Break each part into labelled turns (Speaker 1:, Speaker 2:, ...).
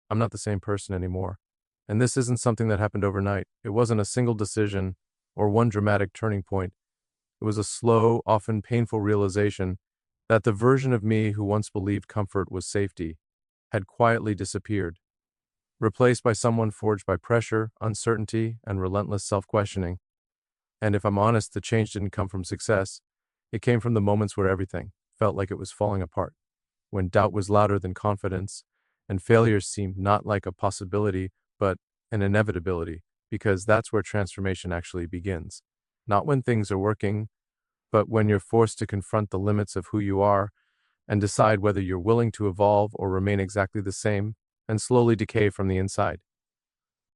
Speaker 1: I'm not the same person anymore. And this isn't something that happened overnight. It wasn't a single decision or one dramatic turning point. It was a slow, often painful realization that the version of me who once believed comfort was safety had quietly disappeared, replaced by someone forged by pressure, uncertainty, and relentless self-questioning. And if I'm honest, the change didn't come from success. It came from the moments where everything felt like it was falling apart, when doubt was louder than confidence, and failure seemed not like a possibility, but an inevitability, because that's where transformation actually begins. Not when things are working, but when you're forced to confront the limits of who you are and decide whether you're willing to evolve or remain exactly the same and slowly decay from the inside.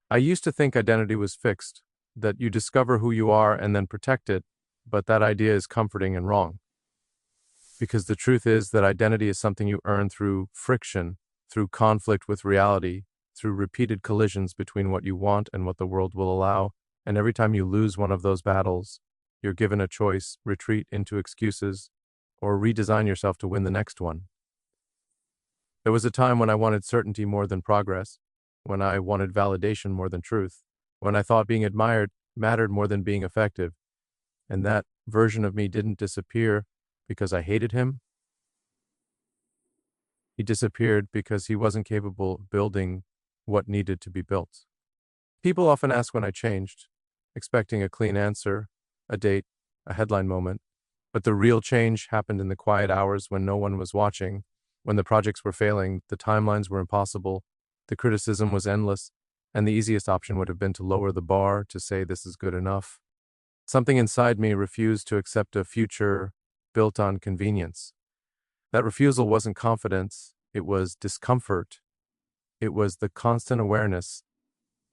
Speaker 1: I used to think identity was fixed, that you discover who you are and then protect it, but that idea is comforting and wrong. Because the truth is that identity is something you earn through friction, through conflict with reality, through repeated collisions between what you want and what the world will allow, and every time you lose one of those battles, you're given a choice: retreat into excuses, or redesign yourself to win the next one. There was a time when I wanted certainty more than progress, when I wanted validation more than truth, when I thought being admired mattered more than being effective, and that version of me didn't disappear because I hated him. He disappeared because he wasn't capable of building what needed to be built. People often ask when I changed, expecting a clean answer, a date, a headline moment. But the real change happened in the quiet hours when no one was watching, when the projects were failing, the timelines were impossible, the criticism was endless, and the easiest option would have been to lower the bar, to say this is good enough. Something inside me refused to accept a future built on convenience. That refusal wasn't confidence, it was discomfort. It was the constant awareness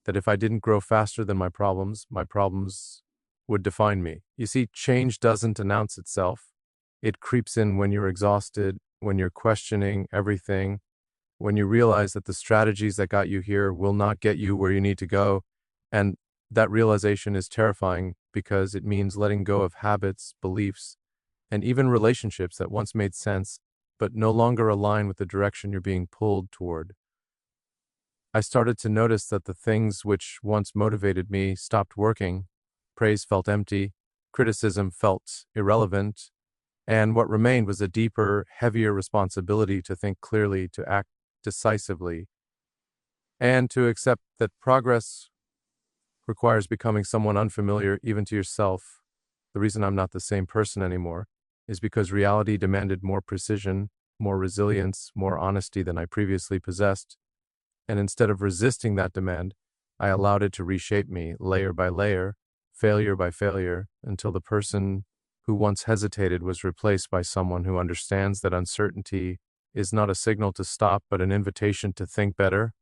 Speaker 1: that if I didn't grow faster than my problems would define me. You see, change doesn't announce itself. It creeps in when you're exhausted, when you're questioning everything, when you realize that the strategies that got you here will not get you where you need to go. And that realization is terrifying because it means letting go of habits, beliefs, and even relationships that once made sense, but no longer align with the direction you're being pulled toward. I started to notice that the things which once motivated me stopped working. Praise felt empty, criticism felt irrelevant, and what remained was a deeper, heavier responsibility to think clearly, to act decisively, and to accept that progress requires becoming someone unfamiliar even to yourself. The reason I'm not the same person anymore is because reality demanded more precision, more resilience, more honesty than I previously possessed. And instead of resisting that demand, I allowed it to reshape me layer by layer, failure by failure, until the person who once hesitated was replaced by someone who understands that uncertainty is not a signal to stop, but an invitation to think better.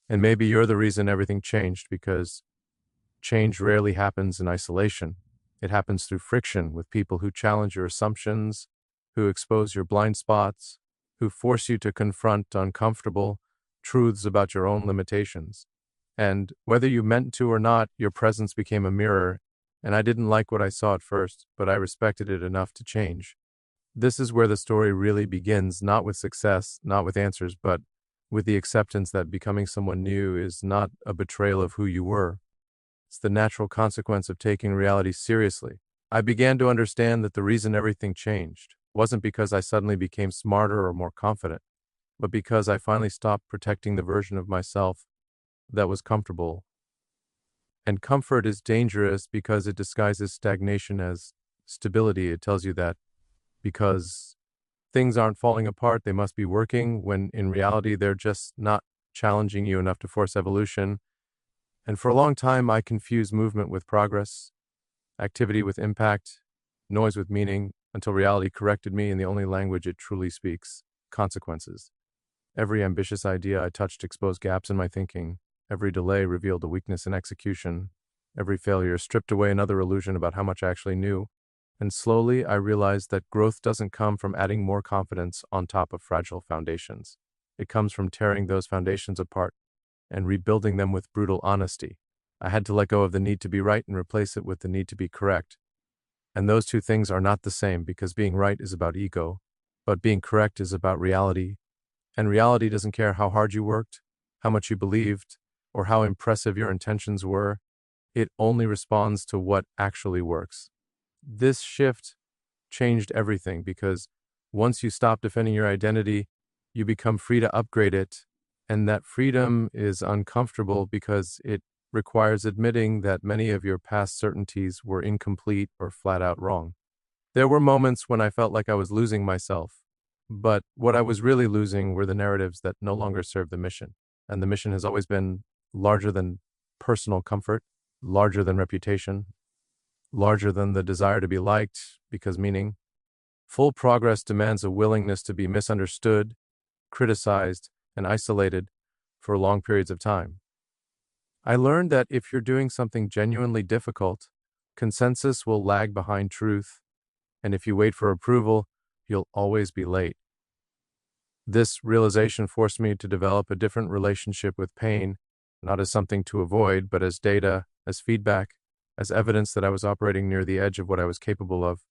Speaker 1: And maybe you're the reason everything changed, because change rarely happens in isolation. It happens through friction with people who challenge your assumptions, who expose your blind spots, who force you to confront uncomfortable truths about your own limitations. And whether you meant to or not, your presence became a mirror, and I didn't like what I saw at first, but I respected it enough to change. This is where the story really begins, not with success, not with answers, but with the acceptance that becoming someone new is not a betrayal of who you were. It's the natural consequence of taking reality seriously. I began to understand that the reason everything changed wasn't because I suddenly became smarter or more confident, but because I finally stopped protecting the version of myself that was comfortable. And comfort is dangerous because it disguises stagnation as stability. It tells you that because things aren't falling apart, they must be working, when in reality, they're just not challenging you enough to force evolution. And for a long time, I confused movement with progress, activity with impact, noise with meaning, until reality corrected me in the only language it truly speaks: consequences. Every ambitious idea I touched exposed gaps in my thinking. Every delay revealed a weakness in execution. Every failure stripped away another illusion about how much I actually knew. And slowly, I realized that growth doesn't come from adding more confidence on top of fragile foundations. It comes from tearing those foundations apart and rebuilding them with brutal honesty. I had to let go of the need to be right and replace it with the need to be correct. And those two things are not the same, because being right is about ego, but being correct is about reality, And reality doesn't care how hard you worked, how much you believed, or how impressive your intentions were. It only responds to what actually works. This shift changed everything because once you stop defending your identity, you become free to upgrade it. And that freedom is uncomfortable because it requires admitting that many of your past certainties were incomplete or flat out wrong. There were moments when I felt like I was losing myself, but what I was really losing were the narratives that no longer serve the mission. And the mission has always been larger than personal comfort, larger than reputation, larger than the desire to be liked, because meaning. Full progress demands a willingness to be misunderstood, criticized, and isolated for long periods of time. I learned that if you're doing something genuinely difficult, consensus will lag behind truth, and if you wait for approval, you'll always be late. This realization forced me to develop a different relationship with pain, not as something to avoid, but as data, as feedback, as evidence that I was operating near the edge of what I was capable of.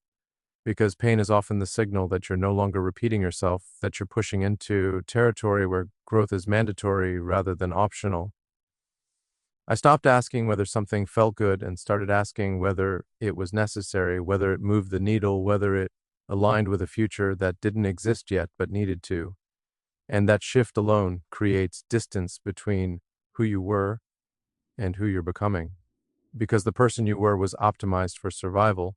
Speaker 1: Because pain is often the signal that you're no longer repeating yourself, that you're pushing into territory where growth is mandatory rather than optional. I stopped asking whether something felt good and started asking whether it was necessary, whether it moved the needle, whether it aligned with a future that didn't exist yet but needed to. And that shift alone creates distance between who you were and who you're becoming. Because the person you were was optimized for survival,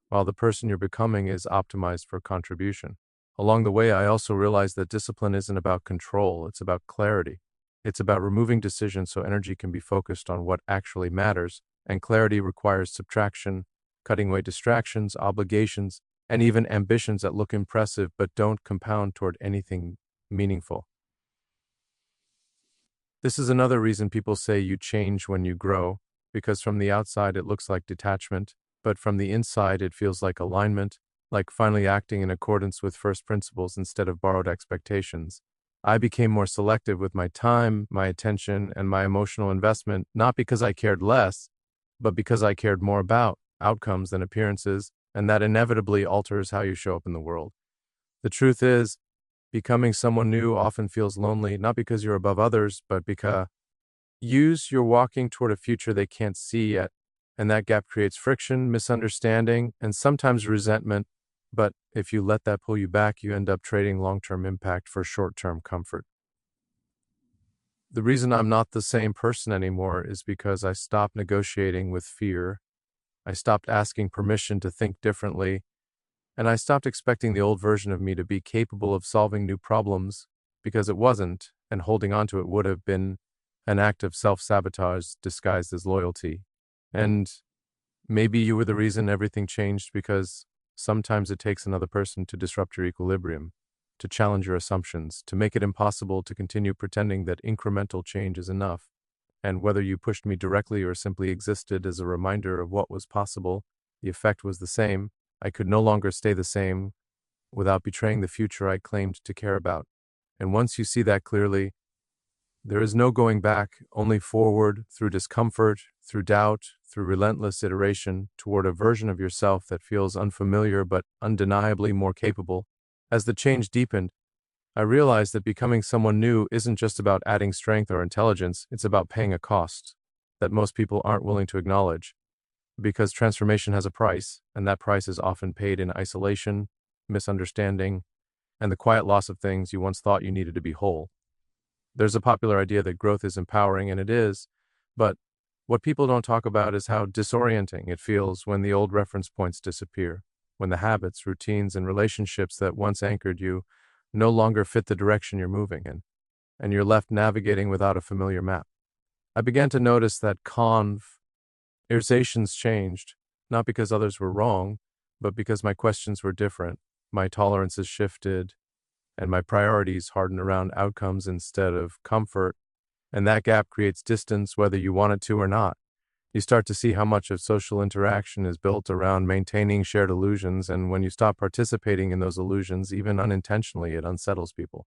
Speaker 1: while the person you're becoming is optimized for contribution. Along the way, I also realized that discipline isn't about control, it's about clarity. It's about removing decisions so energy can be focused on what actually matters, and clarity requires subtraction, cutting away distractions, obligations, and even ambitions that look impressive but don't compound toward anything meaningful. This is another reason people say you change when you grow, because from the outside it looks like detachment, but from the inside it feels like alignment, like finally acting in accordance with first principles instead of borrowed expectations. I became more selective with my time, my attention, and my emotional investment, not because I cared less, but because I cared more about outcomes than appearances, and that inevitably alters how you show up in the world. The truth is, becoming someone new often feels lonely, not because you're above others, but because you're walking toward a future they can't see yet, and that gap creates friction, misunderstanding, and sometimes resentment. But if you let that pull you back, you end up trading long-term impact for short-term comfort. The reason I'm not the same person anymore is because I stopped negotiating with fear. I stopped asking permission to think differently, and I stopped expecting the old version of me to be capable of solving new problems, because it wasn't, and holding on to it would have been an act of self-sabotage disguised as loyalty. And maybe you were the reason everything changed, because sometimes it takes another person to disrupt your equilibrium, to challenge your assumptions, to make it impossible to continue pretending that incremental change is enough. And whether you pushed me directly or simply existed as a reminder of what was possible, the effect was the same. I could no longer stay the same without betraying the future I claimed to care about. And once you see that clearly, there is no going back, only forward through discomfort, through doubt, through relentless iteration toward a version of yourself that feels unfamiliar but undeniably more capable. As the change deepened, I realized that becoming someone new isn't just about adding strength or intelligence, it's about paying a cost that most people aren't willing to acknowledge. Because transformation has a price, and that price is often paid in isolation, misunderstanding, and the quiet loss of things you once thought you needed to be whole. There's a popular idea that growth is empowering, and it is, but what people don't talk about is how disorienting it feels when the old reference points disappear, when the habits, routines, and relationships that once anchored you no longer fit the direction you're moving in, and you're left navigating without a familiar map. I began to notice that conversations changed, not because others were wrong, but because my questions were different, my tolerances shifted, and my priorities hardened around outcomes instead of comfort, and that gap creates distance whether you want it to or not. You start to see how much of social interaction is built around maintaining shared illusions, and when you stop participating in those illusions, even unintentionally, it unsettles people.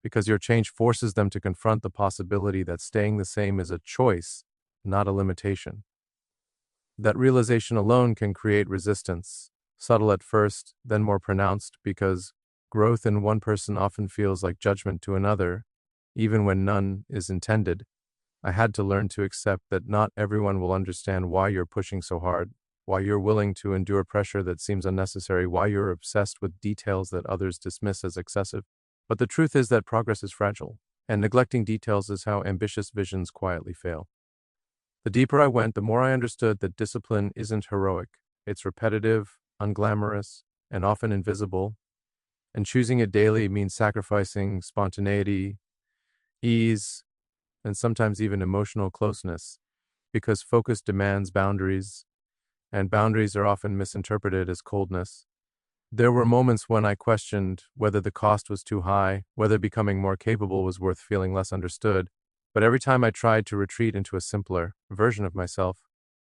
Speaker 1: Because your change forces them to confront the possibility that staying the same is a choice, not a limitation. That realization alone can create resistance, subtle at first, then more pronounced, because Growth in one person often feels like judgment to another, even when none is intended. I had to learn to accept that not everyone will understand why you're pushing so hard, why you're willing to endure pressure that seems unnecessary, why you're obsessed with details that others dismiss as excessive. But the truth is that progress is fragile, and neglecting details is how ambitious visions quietly fail. The deeper I went, the more I understood that discipline isn't heroic. It's repetitive, unglamorous, and often invisible. And choosing it daily means sacrificing spontaneity, ease, and sometimes even emotional closeness, because focus demands boundaries, and boundaries are often misinterpreted as coldness. There were moments when I questioned whether the cost was too high, whether becoming more capable was worth feeling less understood. But every time I tried to retreat into a simpler version of myself,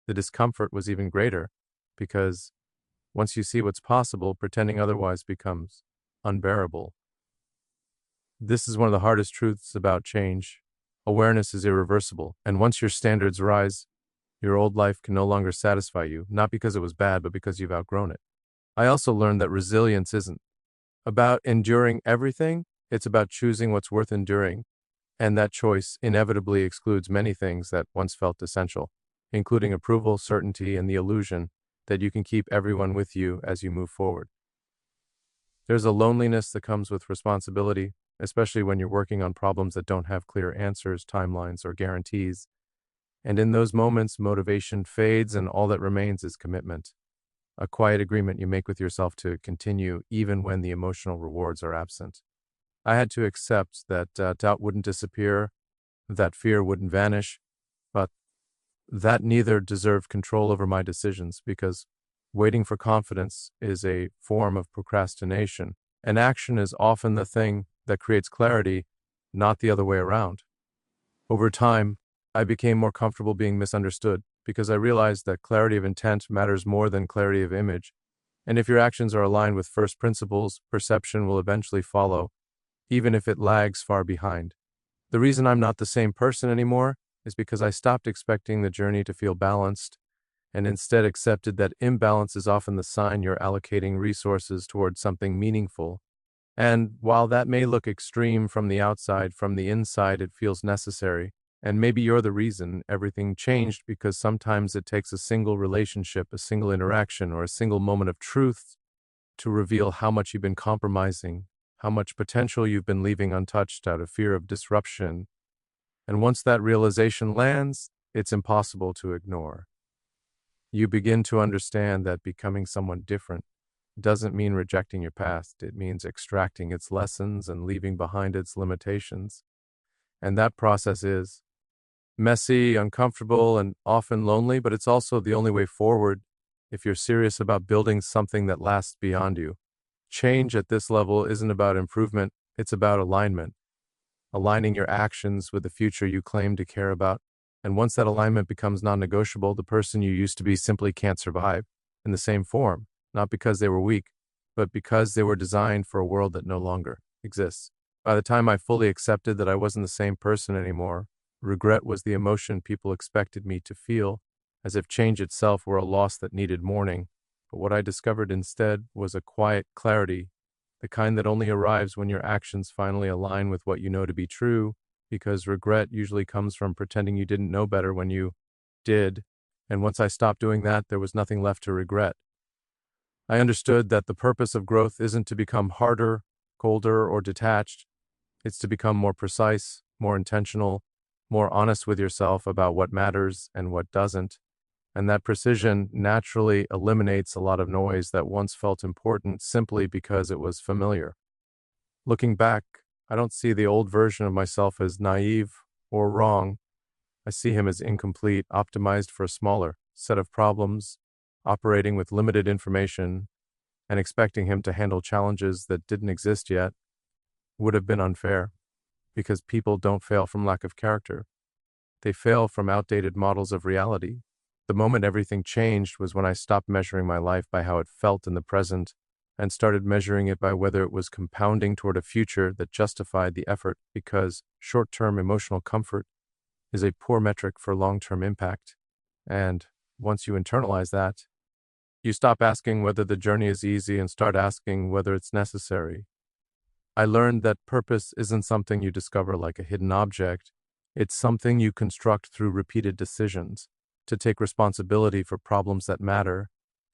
Speaker 1: the discomfort was even greater, because once you see what's possible, pretending otherwise becomes unbearable. This is one of the hardest truths about change. Awareness is irreversible, and once your standards rise, your old life can no longer satisfy you, not because it was bad, but because you've outgrown it. I also learned that resilience isn't about enduring everything, it's about choosing what's worth enduring, and that choice inevitably excludes many things that once felt essential, including approval, certainty, and the illusion that you can keep everyone with you as you move forward. There's a loneliness that comes with responsibility, especially when you're working on problems that don't have clear answers, timelines, or guarantees. And in those moments, motivation fades and all that remains is commitment, a quiet agreement you make with yourself to continue even when the emotional rewards are absent. I had to accept that doubt wouldn't disappear, that fear wouldn't vanish, but that neither deserved control over my decisions, because waiting for confidence is a form of procrastination, and action is often the thing that creates clarity, not the other way around. Over time, I became more comfortable being misunderstood because I realized that clarity of intent matters more than clarity of image, and if your actions are aligned with first principles, perception will eventually follow, even if it lags far behind. The reason I'm not the same person anymore is because I stopped expecting the journey to feel balanced and instead accepted that imbalance is often the sign you're allocating resources towards something meaningful. And while that may look extreme from the outside, from the inside it feels necessary. And maybe you're the reason everything changed, because sometimes it takes a single relationship, a single interaction, or a single moment of truth to reveal how much you've been compromising, how much potential you've been leaving untouched out of fear of disruption. And once that realization lands, it's impossible to ignore. You begin to understand that becoming someone different doesn't mean rejecting your past. It means extracting its lessons and leaving behind its limitations. And that process is messy, uncomfortable, and often lonely, but it's also the only way forward if you're serious about building something that lasts beyond you. Change at this level isn't about improvement, it's about alignment. Aligning your actions with the future you claim to care about. And once that alignment becomes non-negotiable, the person you used to be simply can't survive in the same form, not because they were weak, but because they were designed for a world that no longer exists. By the time I fully accepted that I wasn't the same person anymore, regret was the emotion people expected me to feel, as if change itself were a loss that needed mourning. But what I discovered instead was a quiet clarity, the kind that only arrives when your actions finally align with what you know to be true, because regret usually comes from pretending you didn't know better when you did. And once I stopped doing that, there was nothing left to regret. I understood that the purpose of growth isn't to become harder, colder, or detached. It's to become more precise, more intentional, more honest with yourself about what matters and what doesn't. And that precision naturally eliminates a lot of noise that once felt important simply because it was familiar. Looking back, I don't see the old version of myself as naive or wrong. I see him as incomplete, optimized for a smaller set of problems, operating with limited information, and expecting him to handle challenges that didn't exist yet would have been unfair, because people don't fail from lack of character. They fail from outdated models of reality. The moment everything changed was when I stopped measuring my life by how it felt in the present and started measuring it by whether it was compounding toward a future that justified the effort, because short-term emotional comfort is a poor metric for long-term impact. And once you internalize that, you stop asking whether the journey is easy and start asking whether it's necessary. I learned that purpose isn't something you discover like a hidden object. It's something you construct through repeated decisions to take responsibility for problems that matter,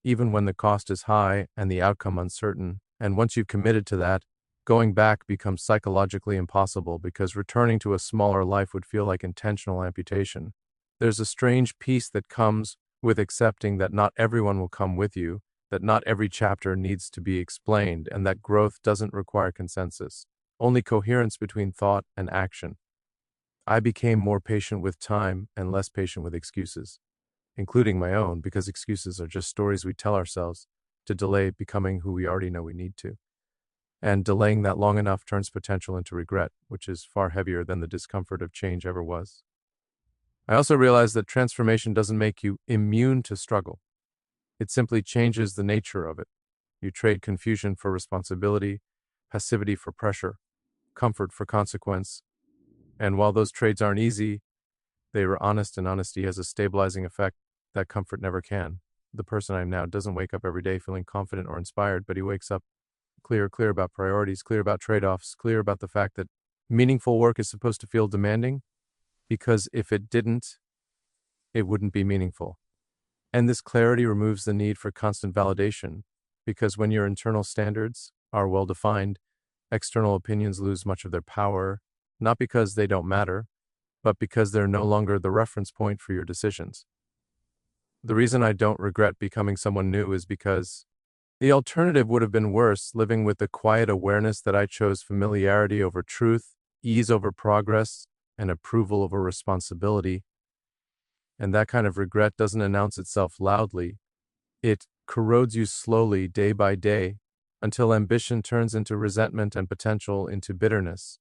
Speaker 1: even when the cost is high and the outcome uncertain. And once you've committed to that, going back becomes psychologically impossible because returning to a smaller life would feel like intentional amputation. There's a strange peace that comes with accepting that not everyone will come with you, that not every chapter needs to be explained, and that growth doesn't require consensus, only coherence between thought and action. I became more patient with time and less patient with excuses, including my own, because excuses are just stories we tell ourselves to delay becoming who we already know we need to. And delaying that long enough turns potential into regret, which is far heavier than the discomfort of change ever was. I also realized that transformation doesn't make you immune to struggle. It simply changes the nature of it. You trade confusion for responsibility, passivity for pressure, comfort for consequence. And while those trades aren't easy, they were honest, and honesty has a stabilizing effect that comfort never can. The person I am now doesn't wake up every day feeling confident or inspired, but he wakes up clear about priorities, clear about trade-offs, clear about the fact that meaningful work is supposed to feel demanding, because if it didn't, it wouldn't be meaningful. And this clarity removes the need for constant validation, because when your internal standards are well-defined, external opinions lose much of their power, not because they don't matter, but because they're no longer the reference point for your decisions. The reason I don't regret becoming someone new is because the alternative would have been worse, living with the quiet awareness that I chose familiarity over truth, ease over progress, and approval over responsibility. And that kind of regret doesn't announce itself loudly. It corrodes you slowly, day by day, until ambition turns into resentment and potential into bitterness.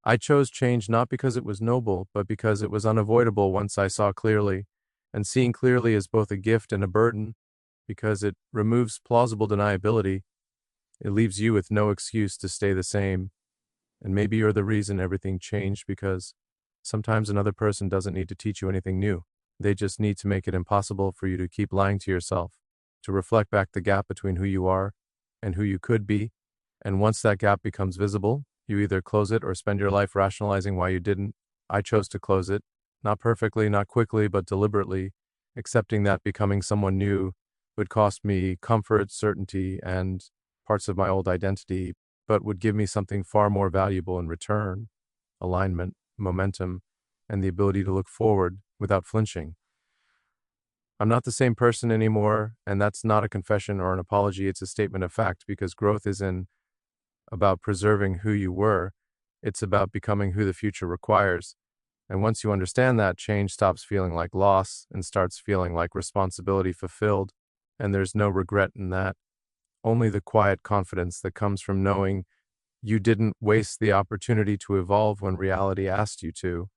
Speaker 1: I chose change not because it was noble, but because it was unavoidable once I saw clearly. And seeing clearly is both a gift and a burden, because it removes plausible deniability. It leaves you with no excuse to stay the same. And maybe you're the reason everything changed, because sometimes another person doesn't need to teach you anything new. They just need to make it impossible for you to keep lying to yourself, to reflect back the gap between who you are and who you could be. And once that gap becomes visible, you either close it or spend your life rationalizing why you didn't. I chose to close it, not perfectly, not quickly, but deliberately, accepting that becoming someone new would cost me comfort, certainty, and parts of my old identity, but would give me something far more valuable in return: alignment, momentum, and the ability to look forward without flinching. I'm not the same person anymore, and that's not a confession or an apology. It's a statement of fact, because growth isn't about preserving who you were. It's about becoming who the future requires. And once you understand that, change stops feeling like loss and starts feeling like responsibility fulfilled. And there's no regret in that. Only the quiet confidence that comes from knowing you didn't waste the opportunity to evolve when reality asked you to.